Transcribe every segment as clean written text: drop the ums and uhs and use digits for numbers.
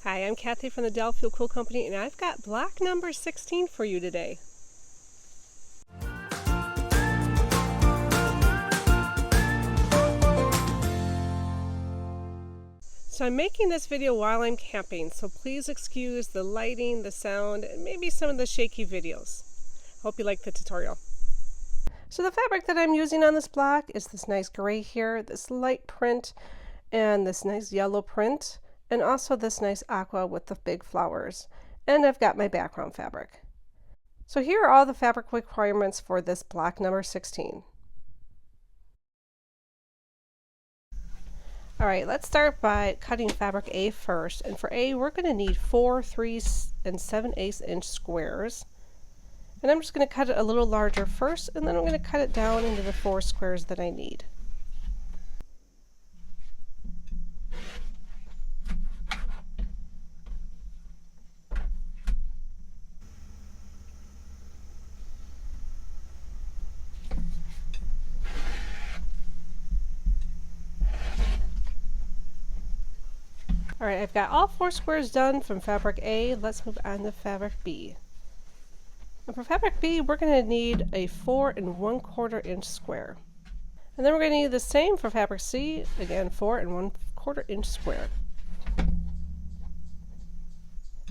Hi, I'm Kathy from the Delafield Quilt Company, and I've got block number 16 for you today. So I'm making this video while I'm camping, so please excuse the lighting, the sound, and maybe some of the shaky videos. Hope you like the tutorial. So the fabric that I'm using on this block is this nice gray here, this light print, and this nice yellow print, and also this nice aqua with the big flowers. And I've got my background fabric. So here are all the fabric requirements for this block number 16. Alright, let's start by cutting fabric A first. And for A, we're going to need 4 3 7/8 inch squares. And I'm just going to cut it a little larger first, and then I'm going to cut it down into the 4 squares that I need. Alright, I've got all 4 squares done from fabric A. Let's move on to fabric B. And for fabric B, we're going to need a 4 1/4 inch square. And then we're going to need the same for fabric C, again 4 1/4 inch square.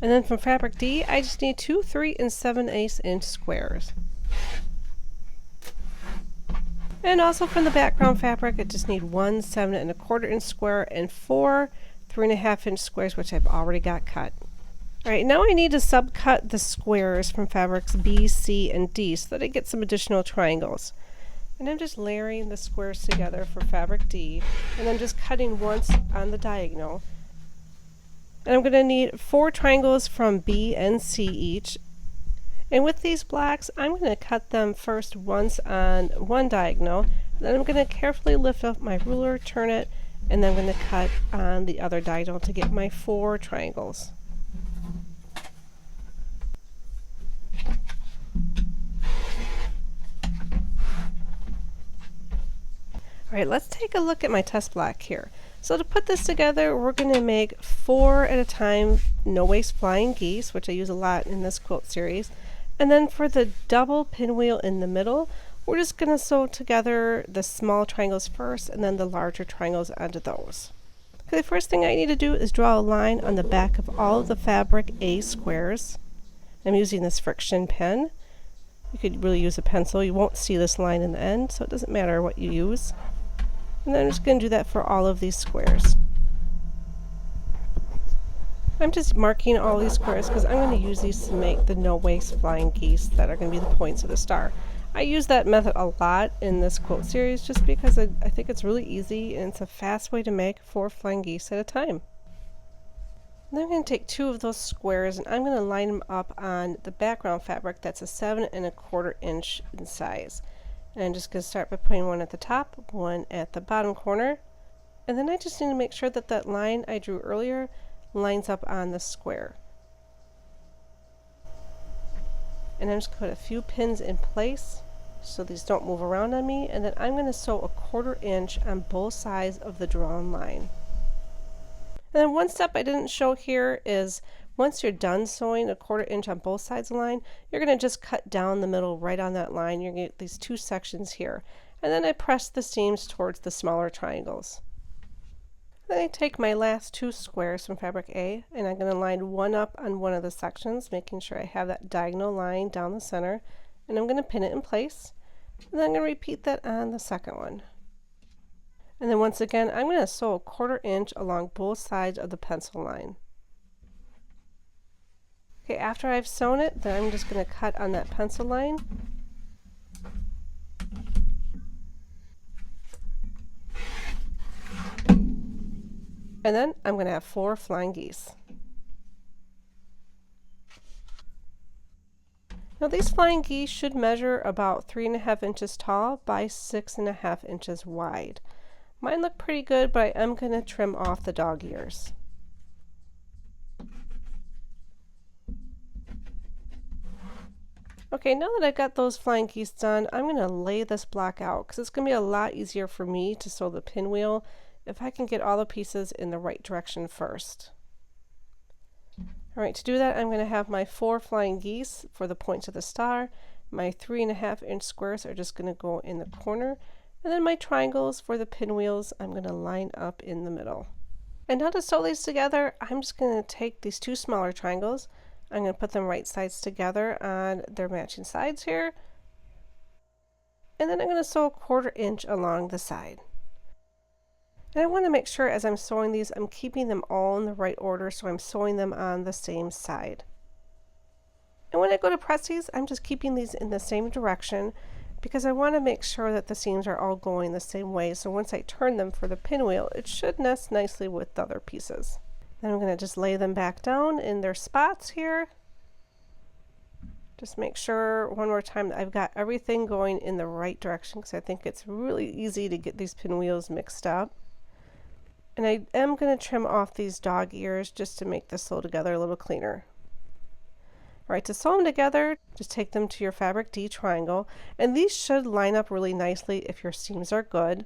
And then from fabric D, I just need 2 3 7/8 inch squares. And also from the background fabric, I just need 1 7 1/4 inch square and 4 3 1/2 inch squares, which I've already got cut. Alright, now I need to subcut the squares from fabrics B, C, and D so that I get some additional triangles. And I'm just layering the squares together for fabric D, and I'm just cutting once on the diagonal. And I'm going to need 4 triangles from B and C each. And with these blocks, I'm going to cut them first once on one diagonal, then I'm going to carefully lift up my ruler, turn it, and then I'm going to cut on the other diagonal to get my 4 triangles. Alright, let's take a look at my test block here. So to put this together, we're going to make 4 at a time no-waste flying geese, which I use a lot in this quilt series. And then for the double pinwheel in the middle, we're just going to sew together the small triangles first and then the larger triangles onto those. Okay, the first thing I need to do is draw a line on the back of all of the fabric A squares. I'm using this friction pen. You could really use a pencil. You won't see this line in the end, so it doesn't matter what you use. And then I'm just going to do that for all of these squares. I'm just marking all these squares because I'm going to use these to make the no-waste flying geese that are going to be the points of the star. I use that method a lot in this quilt series just because I think it's really easy and it's a fast way to make 4 flying geese at a time. And then I'm going to take 2 of those squares and I'm going to line them up on the background fabric that's a 7 1/4 inch in size. And I'm just going to start by putting one at the top, one at the bottom corner. And then I just need to make sure that that line I drew earlier lines up on the square. And I'm just going to put a few pins in place so these don't move around on me. And then I'm going to sew a 1/4 inch on both sides of the drawn line. And then one step I didn't show here is once you're done sewing a 1/4 inch on both sides of the line, you're going to just cut down the middle right on that line. You're going to get these 2 sections here. And then I press the seams towards the smaller triangles. Then I take my last 2 squares from fabric A and I'm going to line one up on one of the sections, making sure I have that diagonal line down the center. And I'm going to pin it in place. And then I'm going to repeat that on the second one. And then once again, I'm going to sew a 1/4 inch along both sides of the pencil line. Okay, after I've sewn it, then I'm just going to cut on that pencil line. And then I'm going to have 4 flying geese. Now these flying geese should measure about 3 1/2 inches tall by 6 1/2 inches wide. Mine look pretty good, but I am going to trim off the dog ears. Okay, now that I've got those flying geese done, I'm going to lay this block out because it's going to be a lot easier for me to sew the pinwheel if I can get all the pieces in the right direction first. Alright, to do that I'm going to have my 4 flying geese for the points of the star. My 3.5-inch squares are just going to go in the corner. And then my triangles for the pinwheels I'm going to line up in the middle. And now to sew these together, I'm just going to take these 2 smaller triangles. I'm going to put them right sides together on their matching sides here. And then I'm going to sew a 1/4 inch along the side. And I want to make sure as I'm sewing these, I'm keeping them all in the right order, so I'm sewing them on the same side. And when I go to press these, I'm just keeping these in the same direction because I want to make sure that the seams are all going the same way. So once I turn them for the pinwheel, it should nest nicely with the other pieces. Then I'm going to just lay them back down in their spots here. Just make sure one more time that I've got everything going in the right direction because I think it's really easy to get these pinwheels mixed up. And I am going to trim off these dog ears just to make this sew together a little cleaner. Alright, to sew them together, just take them to your fabric D triangle, and these should line up really nicely if your seams are good.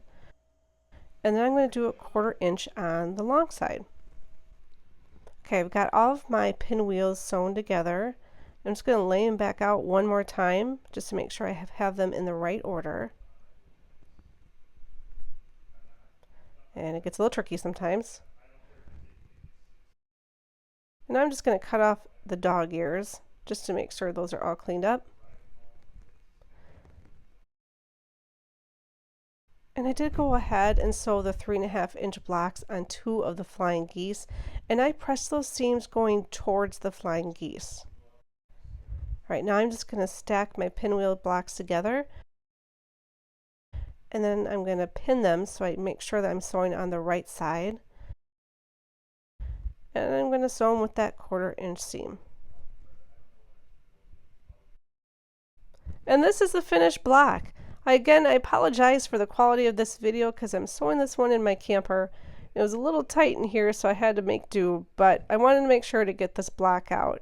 And then I'm going to do a 1/4 inch on the long side. Okay, I've got all of my pinwheels sewn together. I'm just going to lay them back out one more time just to make sure I have them in the right order. And it gets a little tricky sometimes. And I'm just going to cut off the dog ears just to make sure those are all cleaned up. And I did go ahead and sew the 3.5-inch blocks on 2 of the flying geese, and I pressed those seams going towards the flying geese. Alright, now I'm just going to stack my pinwheel blocks together, and then I'm going to pin them so I make sure that I'm sewing on the right side. And I'm going to sew them with that 1/4 inch seam. And this is the finished block. Again, I apologize for the quality of this video because I'm sewing this one in my camper. It was a little tight in here, so I had to make do, but I wanted to make sure to get this block out.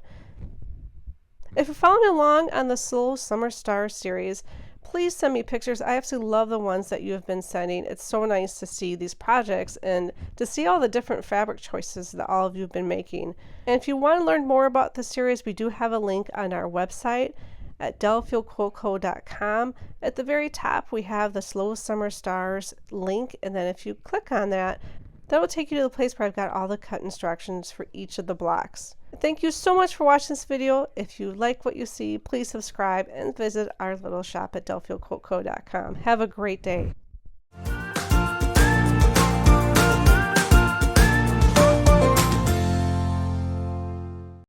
If you're following along on the Slow Summer Stars series, please send me pictures. I absolutely love the ones that you have been sending. It's so nice to see these projects and to see all the different fabric choices that all of you have been making. And if you want to learn more about the series, we do have a link on our website at delafieldquiltco.com. At the very top, we have the Slow Summer Stars link, and then if you click on that, that will take you to the place where I've got all the cut instructions for each of the blocks. Thank you so much for watching this video. If you like what you see, please subscribe and visit our little shop at delafieldquiltco.com. Have a great day.